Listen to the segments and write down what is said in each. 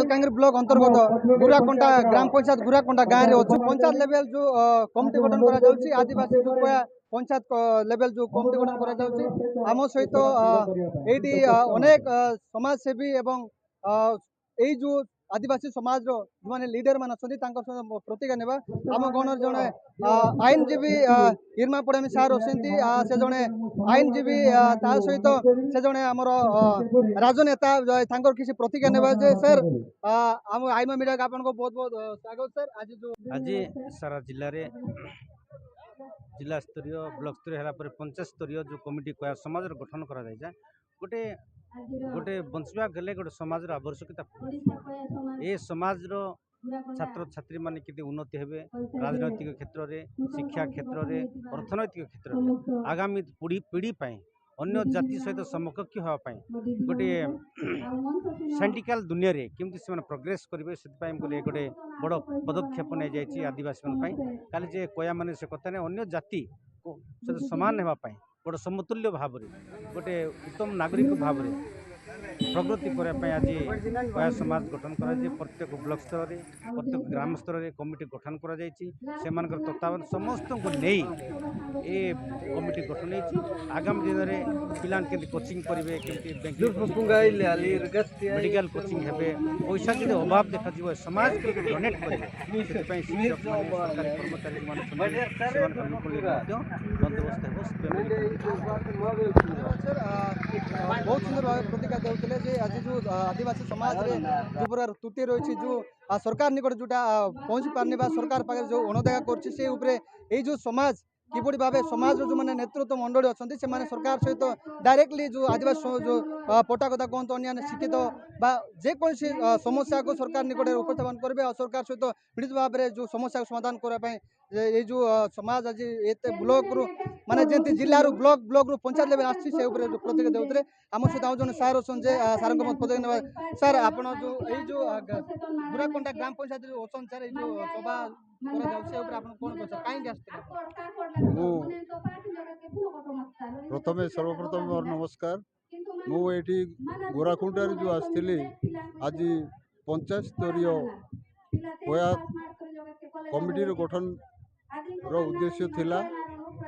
Malkangiri block ଅନ୍ତର୍ଗତ ଗୁରାକଣ୍ଟା ଗ୍ରାମ ପଞ୍ଚାୟତ ଗୁରାକଣ୍ଟା ଗାଁରେ ଅଛି। ପଞ୍ଚାୟତ ଲେଭେଲ ଯୋଉ କମିଟି ଗଠନ କରାଯାଉଛି, ଆଦିବାସୀ ଯୋଉ ପଞ୍ଚାୟତ ଲେଭେଲ ଯୋଉ କମିଟି ଗଠନ କରାଯାଉଛି, ଆମ ସହିତ ଏଇଠି ଅନେକ ସମାଜସେବୀ ଏବଂ ଏଇ ଯୋଉ आदिवासी समाज जो लीडर मान प्रतिज्ञा नेबा आम गण जड़े आईनजीवी इरमा पड़ामी सार अच्छी से जड़े आईनजीवी ता सहित से जड़े आमर राजनेता किसी प्रतिज्ञा नेबा जे सर आम आईमा मीडिया आपन को बहुत बहुत स्वागत सर। आज सारा जिले में जिला स्तरीय ब्लॉक स्तरीय है पंचायत स्तरीय जो कमिटी क्या समाज गठन करा जाए गोटे गोटे बंचवा गले गोटे समाज आवश्यकता ए समाज छात्र छात्री मान के उन्नति हेबे राजनैतिक क्षेत्र में शिक्षा क्षेत्र में अर्थनैतिक क्षेत्र में आगामी पीढ़ी अन्य जाति सहित समकक्ष होगापाई गोटे साइंटिकल दुनिया रे केमती से प्रोग्रेस करेंगे से गोटे बड़ पदक्षेप नहीं जाइए आदिवासी काली जे कया मैंने से कथा नहीं अन्य जाति समान होगापाई गोटे समतुल्य भाव गोटे उत्तम नागरिक भाव प्रगति करने आज कया समाज गठन कर प्रत्येक ब्लॉक स्तर में प्रत्येक ग्राम स्तर में कमिटी गठन कर तत्वावधान समस्त को नहीं ये कमिटी गठन हो आगामी दिन में पिला कोचिंग करेंगे मेडिकल कोचिंग हेबे पैसा जब अभाव देखा समाज के डोनेट करेंगे शिक्षक सरकारी कर्मचारी बहुत सुंदर भाव प्रतिज्ञा देते जे आज जो आदिवासी समाज रे जो पूरा त्रुटि रही जो सरकार निकट जोटा पहुँची पारनी सरकार पाखे जो अणदेखा कर जो समाज किपरि भाव समाज जो मैंने नेतृत्व मंडली अच्छा से सरकार सहित डायरेक्टली जो आदिवासी जो पटा कथा कहतु अन्य शिक्षित जेकोसी समस्या को सरकार निकट उपस्थापन करेंगे और सरकार सहित पीड़ित भाव में जो समस्या को समाधान करने ये जो समाज आज एत ब्लॉक रु माने जमी जिला ब्लॉक ब्लॉक रु पंचायत लेवल आसी से प्रतिक्रिया देते आम सहित आउ जन सार अच्छे सार प्रतिक्रिया सार आप जो गुराकंटा ग्राम पंचायत जो अच्छा सार जो सभा प्रथमे सर्वप्रथम मोर नमस्कार मुझे गोराकुंडार जो आसती आज पंचायत स्तरीय कोया कमिटी गठन रो उद्देश्य थिला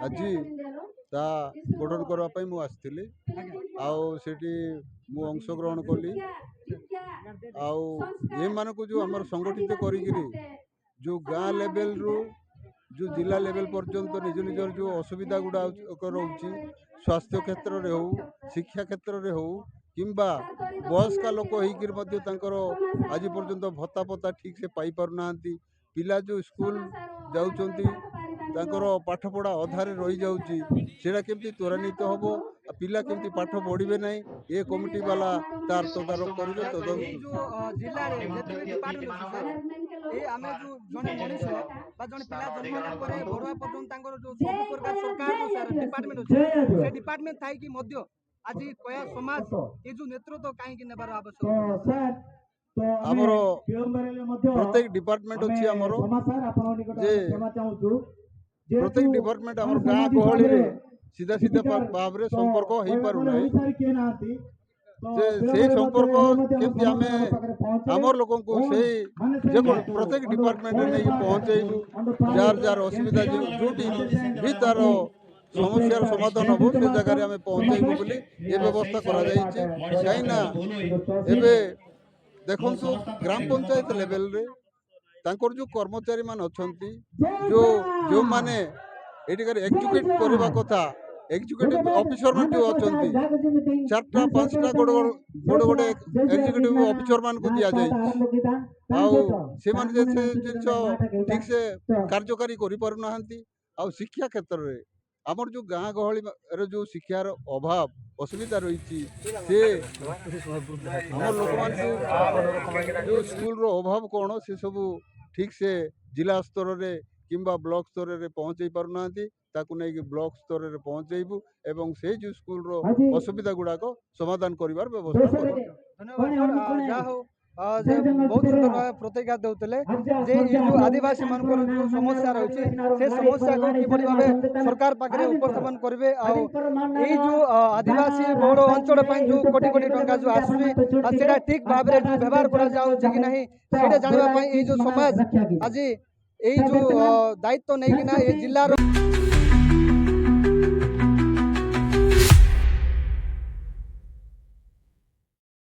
आज ता गठन करने मु आसती आठी मु अंशग्रहण कली ये मानक जो आम संगठित करी जो गाँ लेवल रु जो जिला लेवल पर्यंत निज निजर जो असुविधा गुड़ाक रोचे स्वास्थ्य क्षेत्र में हो शिक्षा क्षेत्र में हो किंबा वयस्क लोक होकर आज पर्यंत भत्ता पत्ता ठीक से पाई पारना पिला जो स्कूल जाऊँच पाठपढ़ा अधारे रही जाऊँगी सेटा केमती त्वरान्वित हम पिला केमती पाठ पढ़े ना ये कमिटी वाला तार तदारख आज कया समाज ये जो नेतृत्व कहीं नेबार आवश्यकता आमर प्रत्येक डिपार्टमेंट अच्छी आमर जे प्रत्येक डिपार्टमेंट आमर गाँ गहली रे सीधा सीधा भाव में संपर्क हो पारना से संपर्क केमती आम आमर लोक प्रत्येक डिपार्टमेंट नहीं पहुँचेबू जार जार असुविधा जो भी तार समस्यार समाधान हम से जगह आम पहुँचेबू बोली ये व्यवस्था कहीं देखो ग्राम पंचायत लेवल रे तांकर जो कर्मचारी मान अच्छी जो जो माने एजुकेट करवा कथा एग्जीक्यूटिव ऑफिसर मान जो अच्छी चार्टा पांचटा गोटे गोटे एग्जीक्यूटिव ऑफिसर मान को दिया जाए से जिन ठीक से कार्यकारी कर पारना आ शिक्षा क्षेत्र में आमर जो गाँ गहली जो शिक्षार अभाव असुविधा रही से आम लोक जो स्कूल रो अभाव कौन से सब ठीक से जिला स्तर में किंबा ब्लॉक स्तर में पहुँचे पारना नहीं ब्लॉक स्तर में पहुँचेबू एवं से जो स्कूल रो असुविधा गुड़ाक समाधान करिवार व्यवस्था धन्यवाद। जे बहुत सुंदर भाव प्रतिज्ञा देउतले जे ये जो आदिवासी मानकर जो समस्या रही से समस्या को किपरि भाबे सरकार पाखरे उपस्थापन करबे आ ये जो आदिवासी बहुल अंचल पई जो कोटी कोटी टंका जो आसुबे आ सेटा ठीक भाबरे जो व्यवहार करा जाउ कि नहीं सेटा जानबा पई ये जो समाज आज ये जो दायित्व नै किना ये जिल्लार